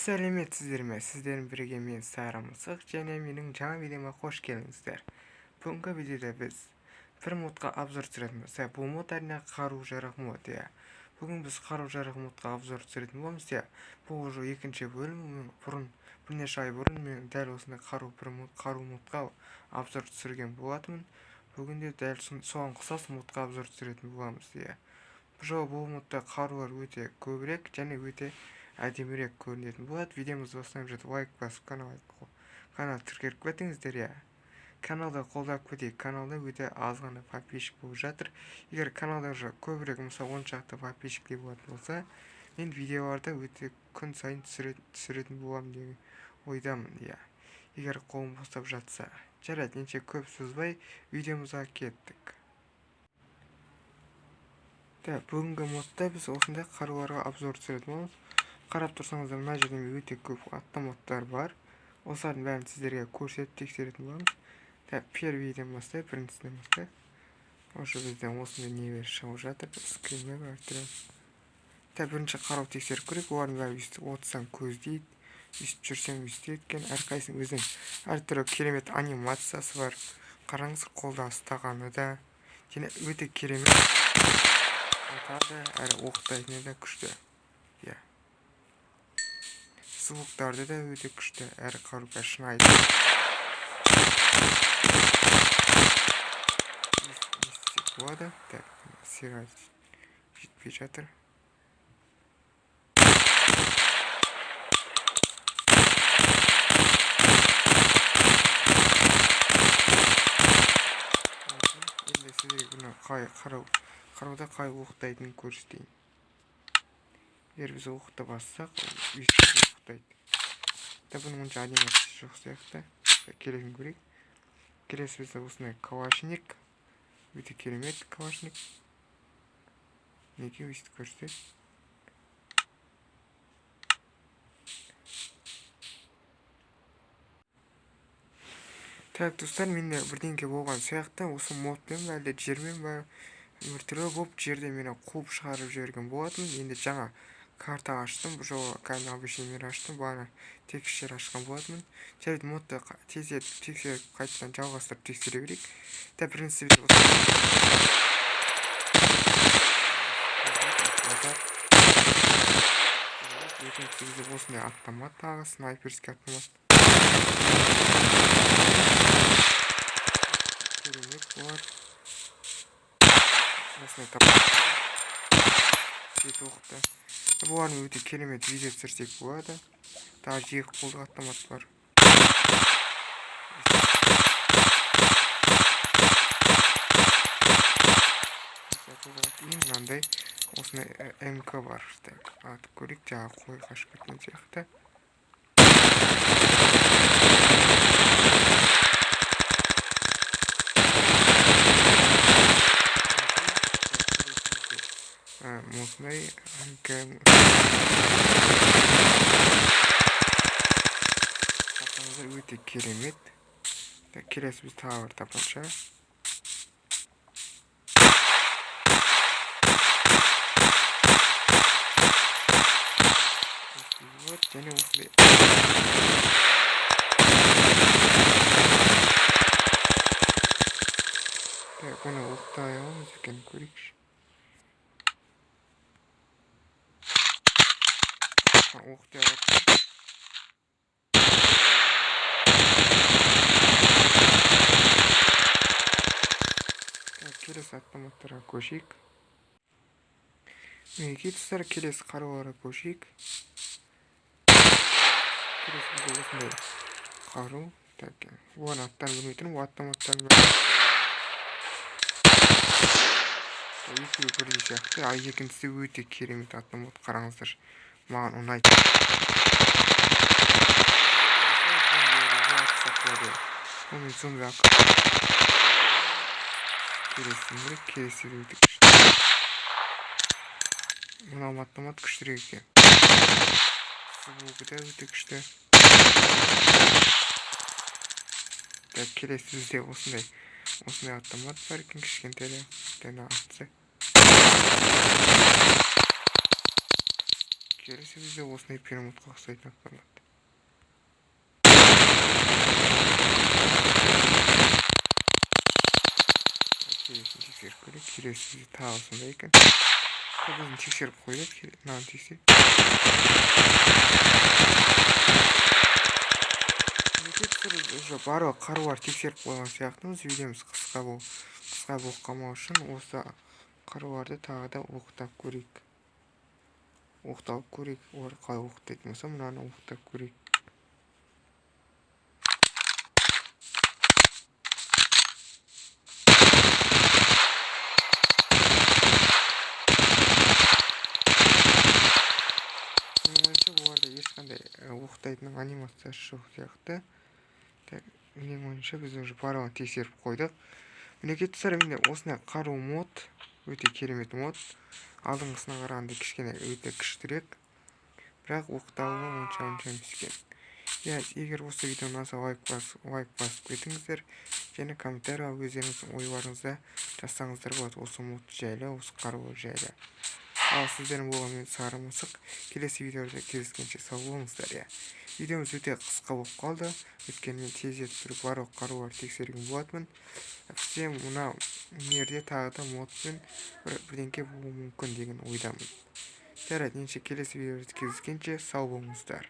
сәлеметсіздер ме? Сіздердің бірге мен Сайрам Мысық және менің жаңа видеома қош келдіңіздер. Бүгінгі видеода біз бір модқа обзор түсіретінбіз. Бұл мод әрине қару-жарақ мод. Бүгін біз қару-жарақ модқа обзор түсіретін боламыз. Бұл уже екінші бөлім. Бірнеше ай бұрын мен дәл осындай қару модқа обзор түсірген болатынмын. Бүгін де дәл соған ұқсас модқа обзор түсіретін боламыз. Бұл модта қарулар өте көбірек және өте әдемірек көрінетін болады. Видеомызды бастап жатып лайк басып канал тіркеліп кетіңіздер. Каналды қолдап кетейік. Каналда өте аз ғана подписчик болып жатыр. Егер каналда көбірек, мысалы 10 шақты подписчиктер болатын болса, мен видеоларды өте күн сайын түсіретін боламын деген ойдамын. Егер қолым босап жатса. Жарайды, неше көп созбай видеомызға кеттік. Бүгінгі модта біз осындай қаруларға обзор түсіретін боламыз. Қарап тұрсаңыздар, мына жерде өте көп автоматтар бар. Осылардың бәрін сіздерге көрсетіп тексеретін боламыз. Первиден бастайық, біріншіден бастайық. Осы бізден осындай нелер шығып жатыр. Скринмен бәрі. Бірінші қарау тексеріп көрейік. Олардың бәрі өйстіп отырсаң көздейді, өйстіп жүрсең өйстейді екен. Әрқайсының өзінің әртүрлі керемет анимациясы бар. Қараңыз, қолда ұстағаны да өте керемет. Атады, әрі оқтайтыны да күшті. Звуктарды да өте күшті, әрі қаруға шынайды. Естісек болады. Сыйға жетпей жатыр. Енді сіздерге бұны қаруда қай оқтайтынын көрсетейін. Егер біз оқты бассақ, өйстіп оқтайды. Бұның мұнша анимациясы жоқ сияқты. Келесін көрейік. Келесі бізде осындай калашник. Өте керемет калашник. Неге өйстіп көрсетеді? Достар, менде бірдеңке болған сияқты. Осы модпен бе, әлде жермен бе, бір түрлі болып жерде мені қуып шығарып жіберген болатын. Енді жаңа карта аштым, бұл жолы кәдімгі обучениелер аштым, бағана текстшер ашқан болатынмын. Жарайды, модты тездетіп тексеріп қайтадан жалғастырып тексере берейік. Бірінші бізде осындай автомат, тағы снайперский автомат. Керемет болады. Осындай тапқан жеті оқты. Бұларын өте керемет видео түсірсек болады. Тағы жиық қолды автомат бар. Мынандай осындай МК бар. Атып көрейік, жаңа қой қашып кеткен сияқты. Осындай тапқанымыздар өте керемет. Келесі біз тағы бір тапанша. Және осындай бұны оқтай аламыз екен, көрейікші. Оқтай алады. Келесі автоматтарға көшейік. Достар, келесі қаруларға көшейік. Келесі бізде осындай қару. Оған аттарын білмейтін, ол автоматтарын білмейтін. Екеуі бірдей сияқты. Екіншісі өте керемет автомат, қараңыздар. Маған ұнайды. Оның зомби ақы. Келесі өте күшті. Мынау автомат күштірек екен. Звугі да өте күшті. Келесі бізде осындай автомат бар екен, кішкентайлы. келесі бізде осындай перемотқа ұқсайтын болады. Келесін тексеріп көрейік. Келесі бізде тағы сондай екен. Көбісін тексеріп қойдық. Мынаны тексеріп. Уже барлық қарулар тексеріп қойған сияқтымыз. Видеомыз қысқа болып қалмау үшін осы қаруларды тағы да оқытып көрейік. Оқытып көрейік. Олар қалай оқытатын болса, мынаны оқытып көрейік. Оларда ешқандай оқытатын анимациясы жоқ сияқты. Менің ойымша біз уже барлығын тексеріп қойдық. Мінекей достар, міне осындай қару мод, өте керемет мод. Алдыңғысына қарағанда кішкене өте күштірек, бірақ оқытуы онша емес екен. Егер осы видео ұнаса, лайк басып кетіңіздер және комментарийға өздеріңіздің ойларыңызды жазсаңыздар болады осы мод жайлы, осы қару жайлы. Ал сіздердің болған мен Сары Мысық. Келесі видеода кездескенше сау болыңыздар. Видеомыз өте қысқа болып қалды. Өйткені мен тездетіп тұрып барлық қаруларды тексерген болатынмын. Бізде мына мерде тағы да модпен бірдеңке болуы мүмкін деген ойдамын. Жарайды, келесі видеода кездескенше сау болыңыздар.